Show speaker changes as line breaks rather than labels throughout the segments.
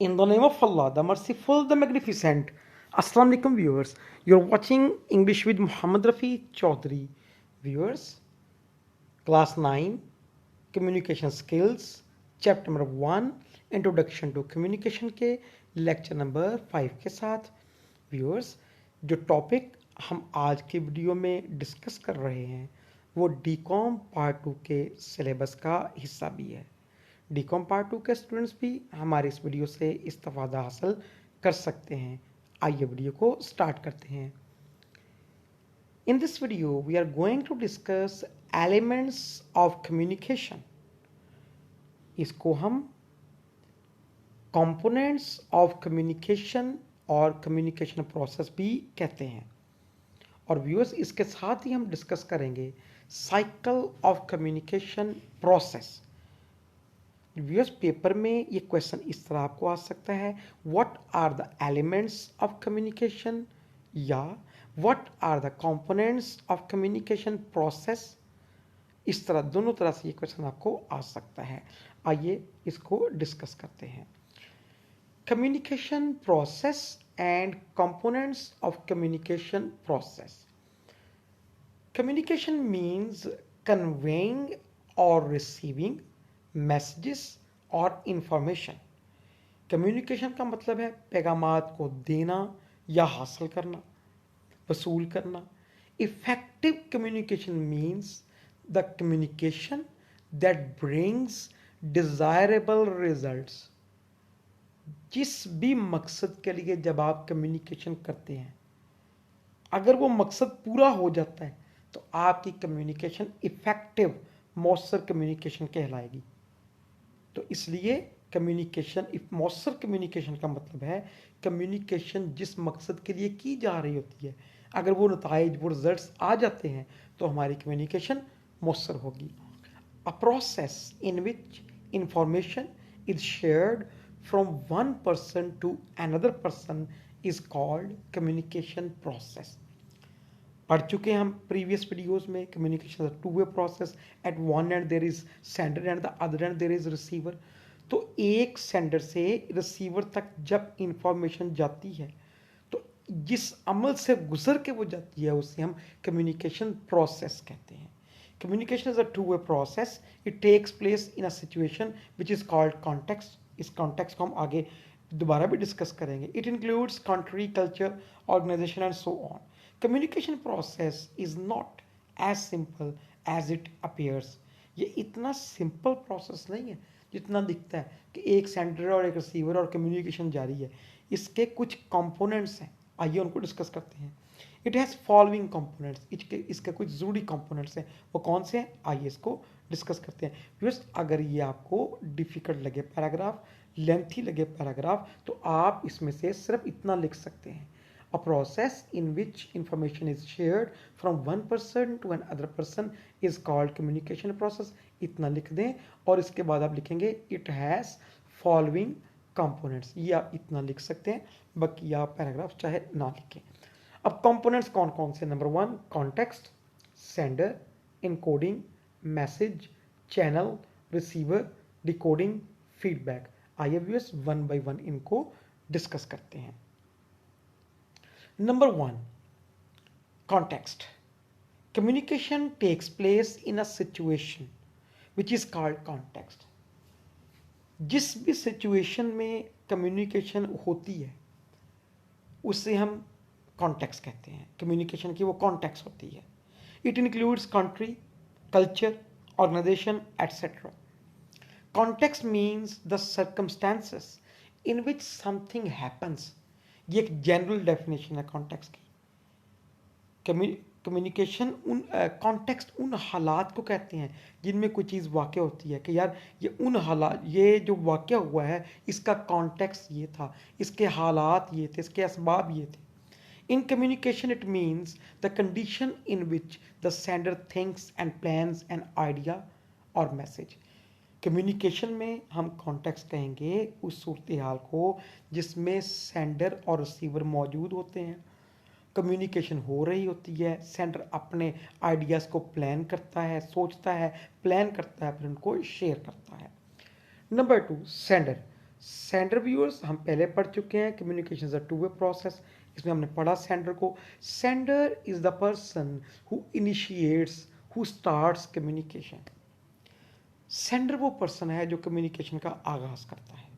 In the name of Allah, the Merciful, the Magnificent. Assalamu alaikum, viewers. You're watching English with Muhammad Rafi Chaudhary. Viewers, Class 9, Communication Skills, Chapter number 1, Introduction to Communication के lecture number 5 के साथ. Viewers, जो topic हम आज के video में discuss कर रहे हैं वो डीकॉम पार्ट 2 के सिलेबस का हिस्सा भी है. डीकॉम पार्ट 2 के स्टूडेंट्स भी हमारे इस वीडियो से इस्तेफादा हासिल कर सकते हैं. आइए वीडियो को स्टार्ट करते हैं. In this video, we are going to discuss elements of communication. इसको हम components of communication और communication process भी कहते हैं. और व्यूअर्स, इसके साथ ही हम डिस्कस करेंगे cycle of communication process. Viewers, paper में ये क्वेश्चन इस तरह आपको आ सकता है, what are the elements of communication या what are the components of communication process. इस तरह दोनों तरह से ये क्वेश्चन आपको आ सकता है. आइए इसको डिस्कस करते हैं. Communication process and components of communication process. Communication means conveying और रिसीविंग मैसेजेस और इंफॉर्मेशन. कम्युनिकेशन का मतलब है पैगामात को देना या हासिल करना, वसूल करना. Effective communication means the communication that brings desirable results. जिस भी मकसद के लिए जब आप कम्युनिकेशन करते हैं, अगर वो मकसद पूरा हो जाता है तो आपकी कम्युनिकेशन इफेक्टिव मौसर कम्युनिकेशन कहलाएगी. तो इसलिए कम्युनिकेशन, मौसर कम्युनिकेशन का मतलब है कम्युनिकेशन जिस मकसद के लिए की जा रही होती है, अगर वो नताइज, वो रिजल्ट्स आ जाते हैं तो हमारी कम्युनिकेशन मौसर होगी. A process in which information is shared from one person to another person is called communication process. पढ़ चुके हैं हम प्रीवियस वीडियोस में. Communication two way process. At one end there is sender and the other end there is receiver. तो एक sender से receiver तक जब इंफॉर्मेशन जाती है तो जिस अमल से गुजर के वो जाती है उसे हम कम्युनिकेशन प्रोसेस कहते हैं. Communication is a two way process. It takes place in a situation which is called context. इस कॉन्टेक्स्ट को हम आगे दोबारा भी डिस्कस करेंगे. It includes country, culture, organisation and so on. Communication process is not as simple as it appears. ये इतना simple process नहीं है जितना दिखता है कि एक सेंडर और एक रिसीवर और कम्युनिकेशन जारी है. इसके कुछ कंपोनेंट्स हैं, आइए उनको डिस्कस करते हैं. It has following components. इसके कुछ ज़रूरी कंपोनेंट्स हैं. वो कौन से हैं, आइए इसको डिस्कस करते हैं. व्यूअर्स, अगर ये आपको डिफ़िकल्ट लगे पैराग्राफ, लेंथी लगे पैराग्राफ, तो आप इसमें से सिर्फ इतना लिख सकते हैं, a process in which information is shared from one person to another person is called communication process. इतना लिख दें और इसके बाद आप लिखेंगे it has following components. ये आप इतना लिख सकते हैं, बाकी आप पैराग्राफ चाहे ना लिखें. अब कंपोनेंट्स कौन कौन से. Number 1 context, sender, encoding, message, channel, receiver, decoding, feedback. आइए व्यूअर्स वन बाय वन इनको डिस्कस करते हैं. Number 1, context. Communication takes place in a situation which is called context. जिस भी सिचुएशन में कम्युनिकेशन होती है उसे हम कॉन्टेक्स्ट कहते हैं. कम्युनिकेशन की वो कॉन्टेक्स्ट होती है. It includes country, culture, organisation etcetera. Context means the circumstances in which something happens. ये एक जनरल डेफिनेशन है कॉन्टेक्स्ट की. कम्युनिकेशन कॉन्टेक्स्ट उन हालात को कहते हैं जिनमें कोई चीज़ वाक़ होती है कि यार ये उन हालात, ये जो वाक़ हुआ है इसका कॉन्टेक्स्ट ये था, इसके हालात ये थे, इसके असबाब ये थे. In communication it means the condition in which the sender thinks and plans an idea और मैसेज. कम्युनिकेशन में हम कॉन्टेक्स्ट कहेंगे उस सूरत हाल को जिसमें सेंडर और रिसीवर मौजूद होते हैं, कम्युनिकेशन हो रही होती है, सेंडर अपने आइडियाज़ को प्लान करता है, सोचता है, प्लान करता है, फिर उनको शेयर करता है. Number 2 sender. सेंडर व्यूअर्स हम पहले पढ़ चुके हैं, communication is a two way process. इसमें हमने पढ़ा सेंडर को। Sender is the person who initiates, who starts communication. Sender वो पर्सन है जो कम्युनिकेशन का आगाज करता है।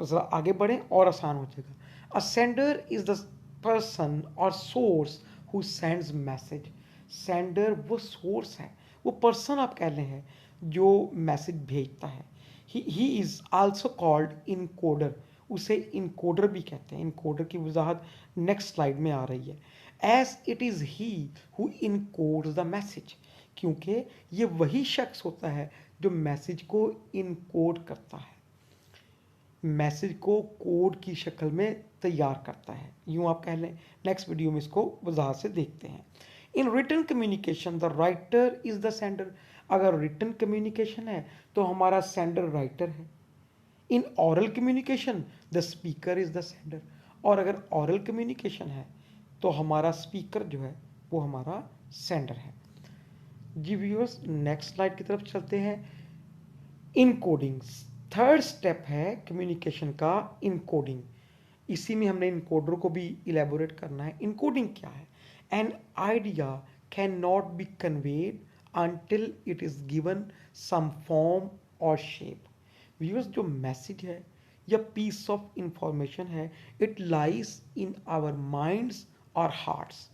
ज़रा आगे बढ़ें और आसान हो जाएगा। A sender is the person और source who sends message. Sender वो सोर्स है, वो पर्सन आप कह रहे हैं जो मैसेज भेजता है। He is also called encoder. उसे इनकोडर भी कहते हैं। इनकोडर की वजाहत नेक्स्ट स्लाइड में आ रही है। As it is he who encodes the message, क्योंकि ये वही शख्स होता है जो मैसेज को इनकोड करता है, मैसेज को कोड की शक्ल में तैयार करता है, यूं आप कह लें। नेक्स्ट वीडियो में इसको वजाहत से देखते हैं। In written communication the writer is the sender. अगर रिटन कम्युनिकेशन है तो हमारा सेंडर राइटर है। In oral communication the speaker is the sender. और अगर ऑरल कम्युनिकेशन है तो हमारा स्पीकर जो है वो हमारा सेंडर है। जी व्यूअर्स, नेक्स्ट स्लाइड की तरफ चलते हैं। इनकोडिंग थर्ड स्टेप है कम्युनिकेशन का, इनकोडिंग। इसी में हमने इनकोडर को भी इलेबोरेट करना है। इनकोडिंग क्या है? An idea can not be conveyed until it is given some form और शेप। व्यूअर्स, जो मैसेज है या पीस ऑफ इंफॉर्मेशन है, it lies in our minds और hearts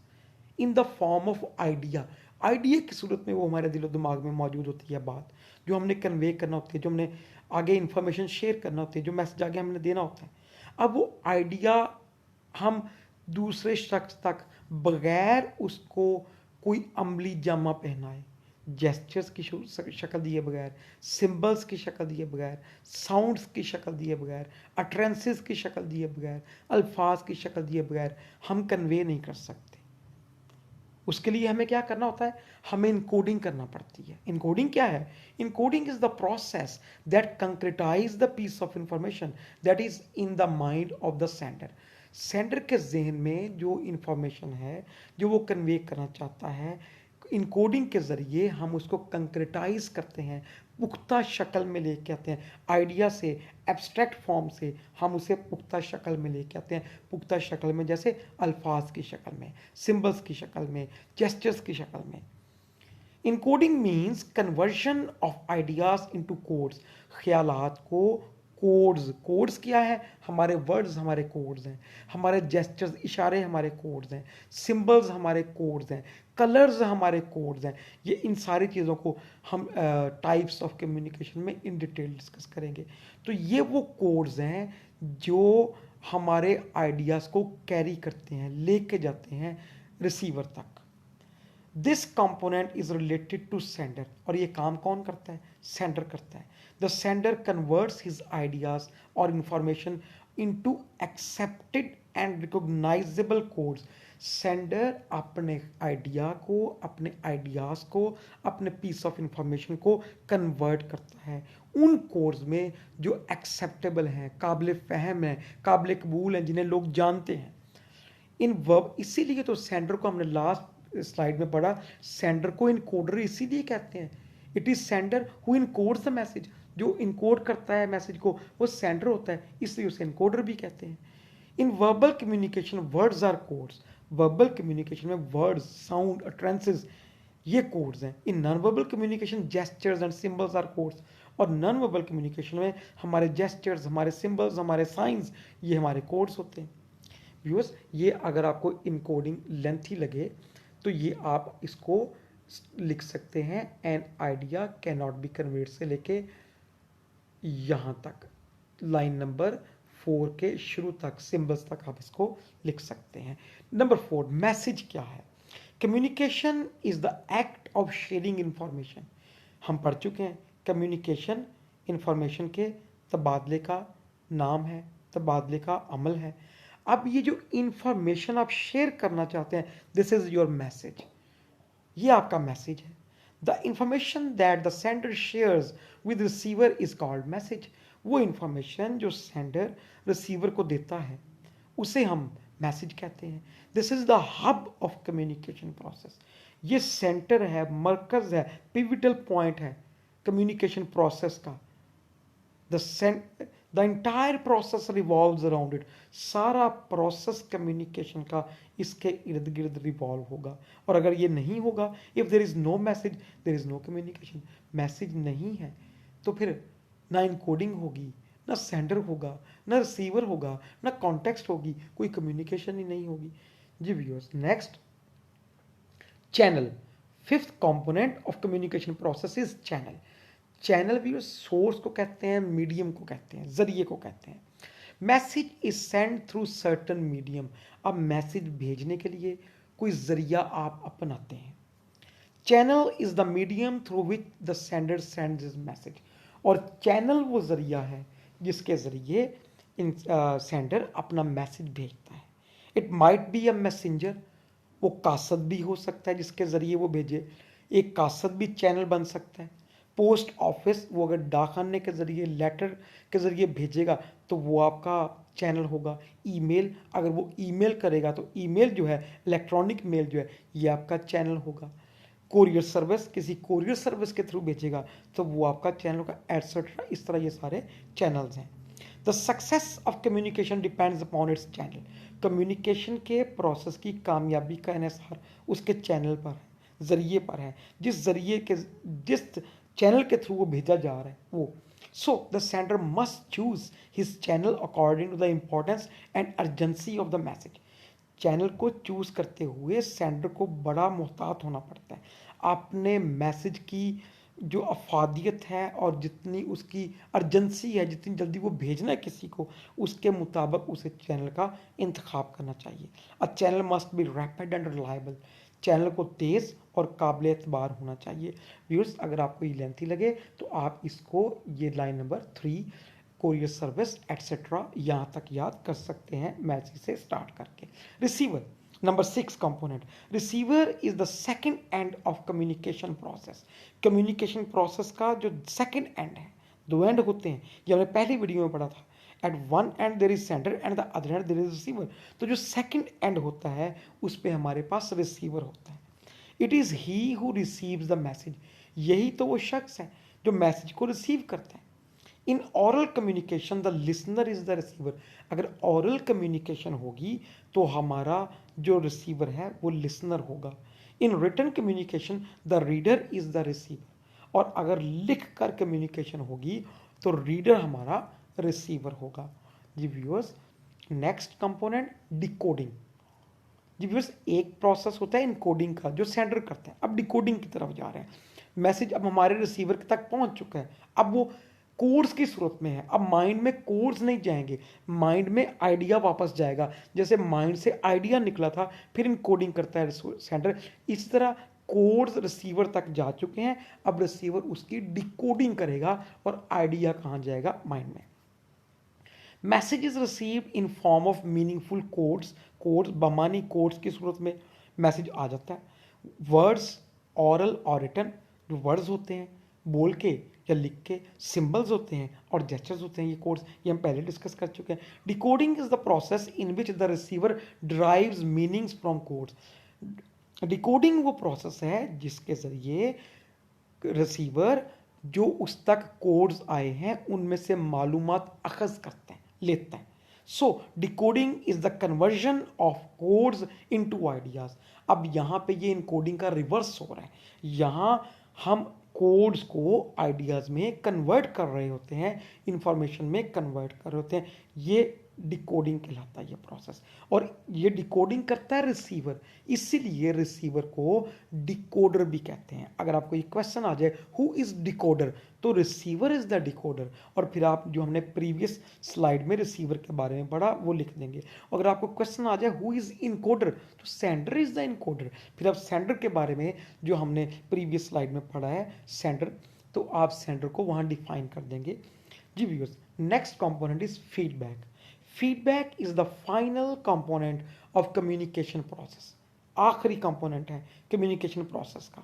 in the form of idea. Idea की सूरत में वो हमारे दिलो दिमाग में मौजूद होती है बात, जो हमने कन्वे करना होती है, जो हमने आगे इंफॉर्मेशन शेयर करना होती है, जो मैसेज आगे हमने देना होता है। अब वो आइडिया हम दूसरे शख्स तक बगैर उसको कोई अमली जामा पहनाए, जेस्चर्स की शक्ल दिए बगैर, सिंबल्स की शक्ल दिए बगैर, साउंड्स की शक्ल दिए बगैर, अटरेंसेस की शक्ल दिए बगैर, अल्फाज की शक्ल दिए बगैर हम कन्वे नहीं कर सकते। उसके लिए हमें क्या करना होता है? हमें इनकोडिंग करना पड़ती है। इनकोडिंग क्या है? Encoding is the process that concretize the piece of information that is in the mind of the sender. Sender के जहन में जो इंफॉर्मेशन है, जो वो कन्वे करना चाहता है, इनकोडिंग के ज़रिए हम उसको कंक्रेटाइज करते हैं, पुख्ता शक्ल में लेके आते हैं। आइडिया से, एब्स्ट्रैक्ट फॉर्म से हम उसे पुख्ता शक्ल में लेके आते हैं। पुख्ता शक्ल में जैसे अल्फाज की शक्ल में, सिंबल्स की शक्ल में, जेस्चर्स की शक्ल में। Encoding means conversion of ideas into codes. ख्यालात को कोड्स, कोड्स क्या है? हमारे वर्ड्स हमारे कोड्स हैं, हमारे जेस्चर्स, इशारे हमारे कोड्स हैं, सिंबल्स हमारे कोड्स हैं, कलर्स हमारे कोड्स हैं। ये इन सारी चीज़ों को हम टाइप्स ऑफ कम्युनिकेशन में इन डिटेल डिस्कस करेंगे। तो ये वो कोड्स हैं जो हमारे आइडियाज़ को कैरी करते हैं, लेके जाते हैं रिसीवर तक। This component is related to sender. और ये काम कौन करता है? सेंडर करता है। The sender converts his ideas और information into accepted and recognizable codes. Sender अपने आइडिया को, अपने आइडियाज को, अपने पीस ऑफ इंफॉर्मेशन को कन्वर्ट करता है उन कोड्स में जो एक्सेप्टेबल हैं, काबिल फहम हैं, काबिल कबूल हैं, जिन्हें लोग जानते हैं। इन वर्ब, इसीलिए तो सेंडर को हमने लास्ट स्लाइड में पढ़ा, सेंडर को इनकोडर इसीलिए कहते हैं। It is sender who encodes the message. जो इनकोड करता है मैसेज को वो सेंडर होता है, इसलिए उसे इनकोडर भी कहते हैं। In verbal communication words are codes. Verbal communication में वर्ड्स, साउंड, अट्रेंसेस ये कोड्स हैं। In non verbal communication gestures and symbols are codes. और नॉन वर्बल कम्युनिकेशन में हमारे जेस्चर्स, हमारे सिंबल्स, हमारे साइंस ये हमारे कोड्स होते हैं। व्यूअर्स, ये अगर आपको इनकोडिंग लेंथी लगे तो ये आप इसको लिख सकते हैं। N idea can not be conveyed से लेके यहाँ तक, लाइन नंबर 4 के शुरू तक, सिंबल्स तक आप इसको लिख सकते हैं। नंबर 4, मैसेज क्या है? Communication is the act of sharing information. हम पढ़ चुके हैं कम्युनिकेशन इंफॉर्मेशन के तबादले का नाम है, तबादले का अमल है। अब ये जो इंफॉर्मेशन आप शेयर करना चाहते हैं, दिस इज योर मैसेज। ये आपका मैसेज है। The information that the sender shares with receiver is called message. वो इंफॉर्मेशन जो सेंडर रिसीवर को देता है उसे हम मैसेज कहते हैं। This is the hub of communication process. ये सेंटर है, मरकज है, पिविटल पॉइंट है कम्युनिकेशन प्रोसेस का। The entire process revolves around it. सारा प्रोसेस कम्युनिकेशन का इसके इर्द गिर्द रिवॉल्व होगा। और अगर ये नहीं होगा, if there is no message there is no communication, message नहीं है तो फिर ना इनकोडिंग होगी, ना सेंडर होगा, ना रिसीवर होगा, ना कॉन्टेक्स्ट होगी, कोई कम्युनिकेशन ही नहीं होगी। जी viewers, next channel. Fifth component of communication process is channel. Channel भी सोर्स को कहते हैं, मीडियम को कहते हैं, जरिए को कहते हैं। Message is send through certain medium. अब मैसेज भेजने के लिए कोई जरिया आप अपनाते हैं। Channel is the medium through which the sender sends his message. और चैनल वो जरिया है जिसके जरिए सेंडर अपना मैसेज भेजता है। It might be a messenger, वो कासद भी हो सकता है जिसके ज़रिए वो भेजे, एक कासद भी चैनल बन सकता है। पोस्ट ऑफिस, वो अगर डाकखाने के ज़रिए लेटर के ज़रिए भेजेगा तो वो आपका चैनल होगा। ईमेल, अगर वो ईमेल करेगा तो ईमेल जो है, इलेक्ट्रॉनिक मेल जो है, ये आपका चैनल होगा। कोरियर सर्विस, किसी कोरियर सर्विस के थ्रू भेजेगा तो वो आपका चैनल होगा, एटसेट्रा। इस तरह ये सारे चैनल्स हैं। The success of communication depends upon its channel. Communication के प्रोसेस की कामयाबी का इन्हिसार उसके चैनल पर है, जरिए पर है, जिस चैनल के थ्रू वो भेजा जा रहा है वो। So the sender must choose his channel according to the importance and urgency of the message. Channel को चूज करते हुए सेंडर को बड़ा मुहतात होना पड़ता है। अपने मैसेज की जो अफादियत है और जितनी उसकी अर्जेंसी है, जितनी जल्दी वो भेजना है किसी को, उसके मुताबिक उसे चैनल का इंतखाब करना चाहिए। A channel must be rapid and reliable. Channel को तेज़ और काबिल एतबार होना चाहिए। व्यूअर्स, अगर आपको ये लेंथी लगे तो आप इसको, ये line number 3 courier service etcetera यहाँ तक याद कर सकते हैं मैसेज से स्टार्ट करके। Receiver, number 6 component. Receiver is the second end of communication process. Communication process का जो सेकंड एंड है, दो एंड होते हैं, ये हमने पहली वीडियो में पढ़ा था। At one end there is sender and the other end there is receiver. तो जो सेकंड एंड होता है उस पर हमारे पास रिसीवर होता है। It is he who receives the message. यही तो वो शख्स है जो मैसेज को रिसीव करता है। In oral communication the listener is the receiver. अगर ऑरल कम्युनिकेशन होगी तो हमारा जो रिसीवर है वो लिसनर होगा। In written communication the reader is the receiver. और अगर लिख कर कम्युनिकेशन होगी तो रीडर हमारा रिसीवर होगा। जी व्यूअर्स, नेक्स्ट कंपोनेंट डिकोडिंग। जी व्यूअर्स, एक प्रोसेस होता है इनकोडिंग का जो सेंडर करता है। अब डिकोडिंग की तरफ जा रहे हैं। मैसेज अब हमारे रिसीवर तक पहुंच चुका है, अब वो कोड्स की सूरत में है। अब माइंड में कोड्स नहीं जाएंगे, माइंड में आइडिया वापस जाएगा। जैसे माइंड से आइडिया निकला था फिर इनकोडिंग करता है सेंडर, इस तरह कोड्स रिसीवर तक जा चुके हैं। अब रिसीवर उसकी डिकोडिंग करेगा और आइडिया कहाँ जाएगा, माइंड में। Message is received in form of meaningful codes बमानी कोड्स की सूरत में मैसेज आ जाता है। वर्ड्स, ऑरल और रिटन, जो वर्ड्स होते हैं बोल के या लिख के, सिंबल्स होते हैं और जेस्चर्स होते हैं, ये कोड्स, ये हम पहले डिस्कस कर चुके हैं। Decoding is the process in which the receiver drives meanings from codes. Decoding वो प्रोसेस है जिसके जरिए रिसीवर जो उस तक कोड्स आए हैं उनमें से मालूमात अखज़ करता है, लेता है। So decoding is the conversion of codes into ideas. अब यहाँ पे ये इनकोडिंग का रिवर्स हो रहा है। यहाँ हम कोड्स को आइडियाज में कन्वर्ट कर रहे होते हैं, इंफॉर्मेशन में कन्वर्ट कर रहे होते हैं। ये डिकोडिंग कहलाता है ये प्रोसेस। और ये डिकोडिंग करता है रिसीवर, इसीलिए रिसीवर को डिकोडर भी कहते हैं। अगर आपको ये क्वेश्चन आ जाए हु इज डिकोडर, तो रिसीवर इज द डिकोडर। और फिर आप जो हमने प्रीवियस स्लाइड में रिसीवर के बारे में पढ़ा वो लिख देंगे। अगर आपको क्वेश्चन आ जाए हु इज इनकोडर, तो सेंडर इज द इनकोडर। फिर आप सेंडर के बारे में जो हमने प्रीवियस स्लाइड में पढ़ा है सेंडर, तो आप सेंडर को वहाँ डिफाइन कर देंगे। जी viewers, next component is feedback. Feedback is the final component of communication process. आखिरी कंपोनेंट है कम्युनिकेशन प्रोसेस का।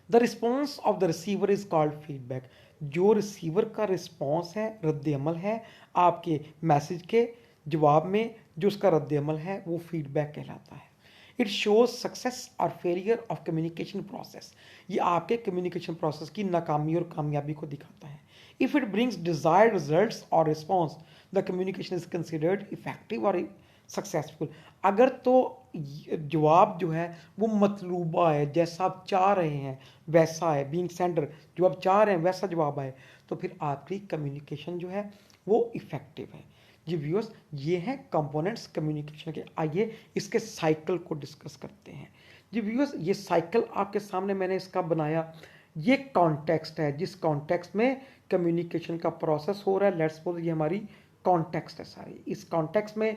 The response of the receiver is called feedback. जो रिसीवर का रिस्पॉन्स है, रद्द अमल है आपके मैसेज के जवाब में, जो उसका रद्द अमल है वो फीडबैक कहलाता है। इट शोज सक्सेस और फेलियर ऑफ कम्युनिकेशन प्रोसेस। ये आपके कम्युनिकेशन प्रोसेस की नाकामी और कामयाबी को दिखाता है। If it brings desired results or response, the communication is considered effective or successful. अगर तो जवाब जो है वो मतलूबा है, जैसा आप चाह रहे हैं वैसा है, बीइंग सेंडर जो आप चाह रहे हैं वैसा जवाब आए, तो फिर आपकी कम्युनिकेशन जो है वो इफेक्टिव है। जी व्यूअर्स, ये हैं कंपोनेंट्स कम्युनिकेशन के। आइए इसके साइकिल को डिस्कस करते हैं। जी व्यूअर्स, ये साइकिल आपके सामने मैंने इसका बनाया। ये कॉन्टेक्स्ट है जिस कॉन्टेक्स्ट में कम्युनिकेशन का प्रोसेस हो रहा है। लेट्स सपोज ये हमारी कॉन्टेक्स्ट है सारी। इस कॉन्टेक्स्ट में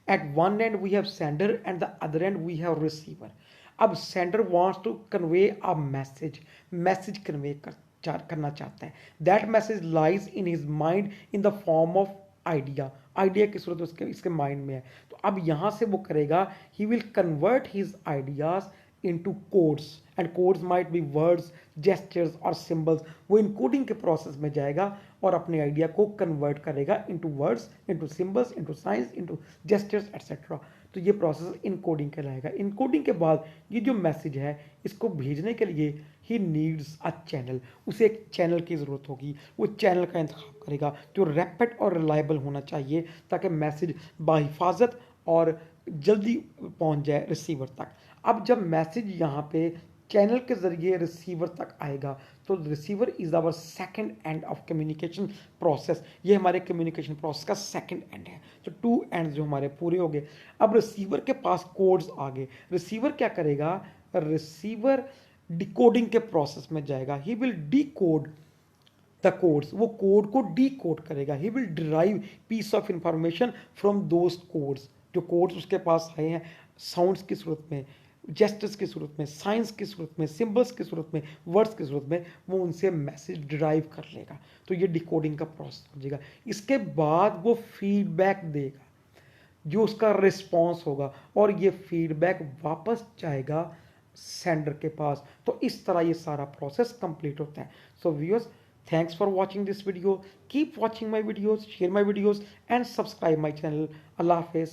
at one end we have sender and the other end we have receiver. अब sender wants to convey a message convey करना चाहता है। that message lies in his mind in the form of idea की सूरत उसके इसके mind में है। तो अब यहां से वो करेगा, he will convert his ideas into codes and codes might be words, gestures और symbols। वो इनकोडिंग के प्रोसेस में जाएगा और अपने आइडिया को कन्वर्ट करेगा into words, into symbols, into science, into gestures etcetera. तो ये प्रोसेस इनकोडिंग कहलाएगा। इनकोडिंग के बाद ये जो मैसेज है इसको भेजने के लिए ही नीड्स अ चैनल, उसे एक चैनल की ज़रूरत होगी। वो चैनल का इंतखाब करेगा जो रैपिड और रिलायबल होना चाहिए ताकि मैसेज बाहिफाजत और जल्दी पहुंच जाए रिसीवर तक। अब जब मैसेज यहाँ पे चैनल के जरिए रिसीवर तक आएगा तो receiver is our second end of communication process. ये हमारे कम्युनिकेशन प्रोसेस का सेकंड एंड है। तो टू एंड्स जो हमारे पूरे हो गए। अब रिसीवर के पास कोड्स आ गए। रिसीवर क्या करेगा, रिसीवर डिकोडिंग के प्रोसेस में जाएगा। He will decode the codes, वो कोड को डिकोड करेगा। He will derive piece of information from those codes, जो कोड्स उसके पास आए हैं साउंड्स की सूरत में, जेस्टर्स की सूरत में, साइंस की सूरत में, सिंबल्स की सूरत में, वर्ड्स की सूरत में, वो उनसे मैसेज डिराइव कर लेगा। तो ये डिकोडिंग का प्रोसेस हो जाएगा। इसके बाद वो फीडबैक देगा जो उसका रिस्पॉन्स होगा और ये फीडबैक वापस जाएगा सेंडर के पास। तो इस तरह ये सारा प्रोसेस कंप्लीट होता है। So viewers, thanks for watching this video. Keep watching my videos, share my videos and subscribe my channel. Allah Hafiz.